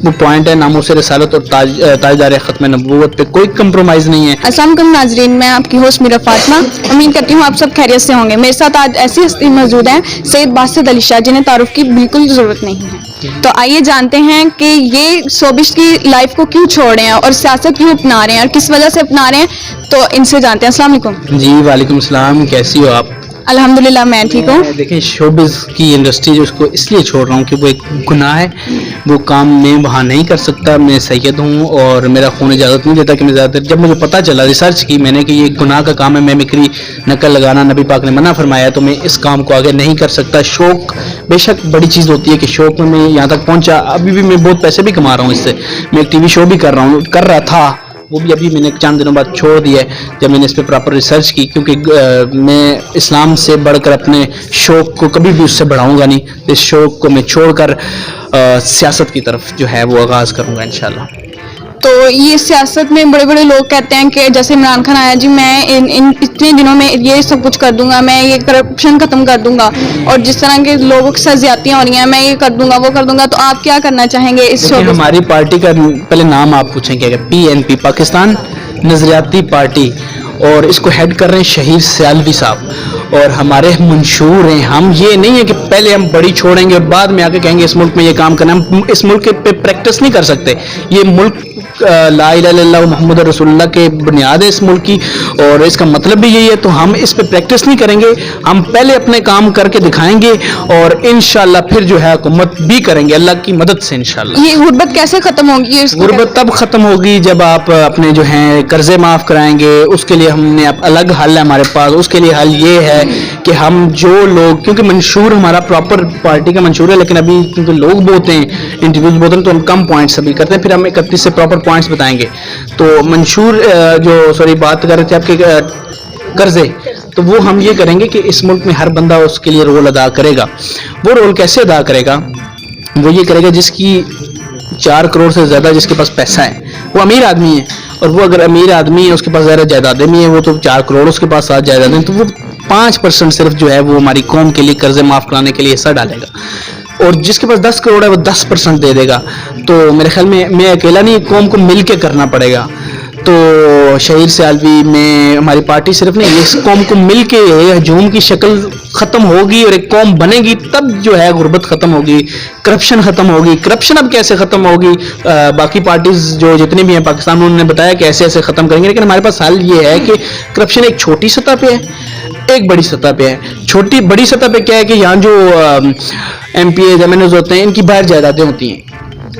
وہ پوائنٹ ہے ناموس رسالت اور تاجدار ختم نبوت پہ کوئی کمپرومائز نہیں ہے. السلام علیکم ناظرین، میں آپ کی ہوسٹ میرا فاطمہ. امید کرتی ہوں آپ سب خیریت سے ہوں گے. میرے ساتھ آج ایسی ہستی موجود ہیں سید باسط علی شاہ جنہیں تعارف کی بالکل ضرورت نہیں ہے. تو آئیے جانتے ہیں کہ یہ شوبش کی لائف کو کیوں چھوڑ رہے ہیں اور سیاست کیوں اپنا رہے ہیں اور کس وجہ سے اپنا رہے ہیں. تو ان سے جانتے ہیں. السلام علیکم. جی وعلیکم السلام، کیسی ہو آپ؟ الحمدللہ میں ٹھیک ہوں. دیکھیں شوبز کی انڈسٹری جو اس کو اس لیے چھوڑ رہا ہوں کہ وہ ایک گناہ ہے، وہ کام میں وہاں نہیں کر سکتا. میں سید ہوں اور میرا خون اجازت نہیں دیتا کہ میں زیادہ تر. جب مجھے پتہ چلا، ریسرچ کی میں نے کہ یہ گناہ کا کام ہے، میں مکری نقل لگانا نبی پاک نے منع فرمایا، تو میں اس کام کو آگے نہیں کر سکتا. شوق بے شک بڑی چیز ہوتی ہے کہ شوق میں یہاں تک پہنچا. ابھی بھی میں بہت پیسے بھی کما رہا ہوں اس سے. میں ایک ٹی وی شو بھی کر رہا تھا، وہ بھی ابھی میں نے چند دنوں بعد چھوڑ دیا ہے جب میں نے اس پہ پراپر ریسرچ کی، کیونکہ میں اسلام سے بڑھ کر اپنے شوق کو کبھی بھی اس سے بڑھاؤں گا نہیں. اس شوق کو میں چھوڑ کر سیاست کی طرف جو ہے وہ آغاز کروں گا انشاءاللہ. تو یہ سیاست میں بڑے بڑے لوگ کہتے ہیں کہ جیسے عمران خان آیا، جی میں ان اتنے دنوں میں یہ سب کچھ کر دوں گا، میں یہ کرپشن ختم کر دوں گا، اور جس طرح کے لوگوں کے ساتھ زیادتیاں ہو رہی ہیں میں یہ کر دوں گا وہ کر دوں گا. تو آپ کیا کرنا چاہیں گے اس شعبے؟ ہماری پارٹی کا پہلے نام آپ پوچھیں گے، PNP پاکستان نظریاتی پارٹی، اور اس کو ہیڈ کر رہے ہیں شہید سیالوی صاحب، اور ہمارے منشور ہیں. ہم یہ نہیں ہے کہ پہلے ہم بڑی چھوڑیں گے اور بعد میں آ کے کہیں گے اس ملک میں یہ کام کرنا. ہم اس ملک پہ پریکٹس نہیں کر سکتے. یہ ملک لا الہ الا اللہ محمد رسول اللہ کے بنیاد ہے اس ملک کی، اور اس کا مطلب بھی یہی ہے. تو ہم اس پہ پریکٹس نہیں کریں گے، ہم پہلے اپنے کام کر کے دکھائیں گے اور انشاءاللہ پھر جو ہے حکومت بھی کریں گے اللہ کی مدد سے انشاءاللہ. یہ غربت کیسے ختم ہوگی؟ غربت تب ختم ہوگی جب آپ اپنے جو ہیں قرضے معاف کرائیں گے. اس کے لیے ہم نے الگ حل ہے ہمارے پاس. اس کے لیے حل یہ ہے کہ ہم جو لوگ، کیونکہ منشور ہمارا پراپر پارٹی کا منشور ہے، لیکن ابھی کیونکہ لوگ بہت ہیں، انٹرویوز بہت ہیں، تو ہم کم پوائنٹس ابھی کرتے ہیں. پھر ہم 31 سے پراپر پوائنٹس بتائیں گے. تو منشور بات کر رہے تھے آپ کے قرضے، تو وہ ہم یہ کریں گے کہ اس ملک میں ہر بندہ اس کے لیے رول ادا کرے گا. وہ رول کیسے ادا کرے گا؟ وہ یہ کرے گا جس کی 4 کروڑ سے زیادہ جس کے پاس پیسہ ہے وہ امیر آدمی ہے، اور وہ اگر امیر آدمی ہے اس کے پاس زیادہ جائیدادیں بھی ہیں، وہ تو 4 کروڑ اس کے پاس 7 جائیدادیں ہیں، تو وہ 5% صرف جو ہے وہ ہماری قوم کے لیے قرضے معاف کرانے کے لیے حصہ ڈالے گا. اور جس کے پاس 10 کروڑ ہے وہ 10% دے دے گا. تو میرے خیال میں اکیلا نہیں، قوم کو مل کے کرنا پڑے گا. تو شہید سیالوی میں ہماری پارٹی صرف نہیں، اس قوم کو مل کے ہجوم کی شکل ختم ہوگی اور ایک قوم بنے گی، تب جو ہے غربت ختم ہوگی، کرپشن ختم ہوگی. کرپشن اب کیسے ختم ہوگی؟ باقی پارٹیز جو جتنی بھی ہیں پاکستان میں، انہوں نے بتایا کہ ایسے ایسے ختم کریں گے، لیکن ہمارے پاس حل یہ ہے کہ کرپشن ایک چھوٹی سطح پہ ہے، ایک بڑی سطح پہ ہے. بڑی سطح پہ کیا ہے کہ یہاں جو MPs MNs ہوتے ہیں ان کی باہر جائیدادیں ہوتی ہیں.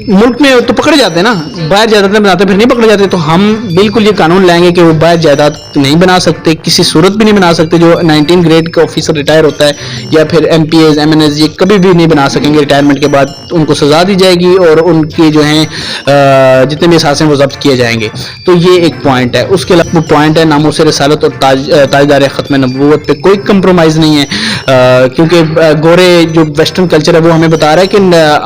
ملک میں تو پکڑے جاتے ہیں نا، باہر جائیدادیں بناتے پھر نہیں پکڑے جاتے. تو ہم بالکل یہ قانون لائیں گے کہ وہ باہر جائیداد نہیں بنا سکتے، کسی صورت بھی نہیں بنا سکتے. جو 19 گریڈ کا آفیسر ریٹائر ہوتا ہے یا پھر MPs MNs یہ کبھی بھی نہیں بنا سکیں گے. ریٹائرمنٹ کے بعد ان کو سزا دی جائے گی اور ان کے جو ہیں جتنے بھی اثاثے ہیں وہ ضبط کیے جائیں گے. تو یہ ایک پوائنٹ ہے. اس کے علاوہ وہ پوائنٹ ہے ناموس رسالت اور تاجدار ختم نبوت پہ کوئی کمپرومائز نہیں ہے، کیونکہ گورے جو ویسٹرن کلچر ہے وہ ہمیں بتا رہا ہے کہ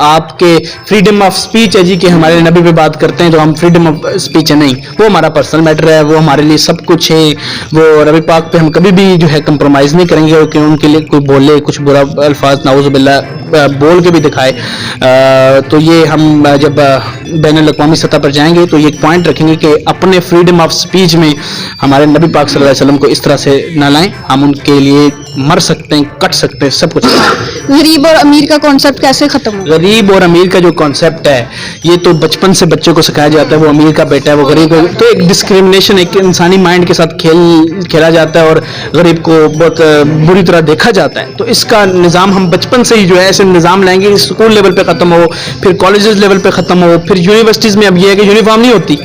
آپ کے فریڈم آف سپیچ ہے جی، کہ ہمارے نبی پہ بات کرتے ہیں تو ہم فریڈم آف سپیچ ہے. نہیں، وہ ہمارا پرسنل میٹر ہے، وہ ہمارے لیے سب کچھ ہے. وہ نبی پاک پہ ہم کبھی بھی جو ہے کمپرومائز نہیں کریں گے کہ ان کے لیے کوئی بولے کچھ برا الفاظ نعوذ باللہ بول کے بھی دکھائے. تو یہ ہم جب بین الاقوامی سطح پر جائیں گے تو یہ ایک پوائنٹ رکھیں گے کہ اپنے فریڈم آف سپیچ میں ہمارے نبی پاک صلی اللہ علیہ وسلم کو اس طرح سے نہ لائیں. ہم ان کے لیے مر سکتے ہیں، کٹ سکتے ہیں، سب کچھ. غریب اور امیر کا کانسیپٹ کیسے ختم ہو؟ غریب اور امیر کا جو کانسیپٹ ہے یہ تو بچپن سے بچے کو سکھایا جاتا ہے، وہ امیر کا بیٹا ہے وہ غریب کا. تو ایک ڈسکریمنیشن ایک انسانی مائنڈ کے ساتھ کھیلا جاتا ہے اور غریب کو بہت بری طرح دیکھا جاتا ہے. تو اس کا نظام ہم بچپن سے ہی جو ہے ایسے نظام لائیں گے، اسکول لیول پہ ختم ہو، پھر کالجز لیول پہ ختم ہو، پھر یونیورسٹیز میں. اب یہ ہے کہ یونیفارم نہیں ہوتی.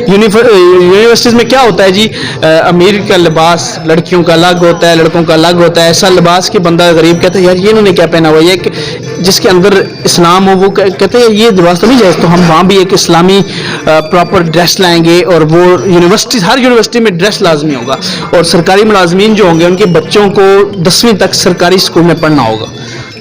یونیورسٹیز میں کیا ہوتا ہے جی؟ امیر کا لباس لڑکیوں کا الگ ہوتا ہے، لڑکوں کا الگ ہوتا ہے. ایسا لباس کہ بندہ غریب کہتا ہے یار یہ انہوں نے کیا پہنا ہوا ہے، یہ جس کے اندر اسلام ہو وہ کہتے ہیں یہ لباس تو نہیں جائز. تو ہم وہاں بھی ایک اسلامی پراپر ڈریس لائیں گے، اور وہ یونیورسٹی ہر یونیورسٹی میں ڈریس لازمی ہوگا. اور سرکاری ملازمین جو ہوں گے ان کے بچوں کو 10ویں تک سرکاری اسکول میں پڑھنا ہوگا.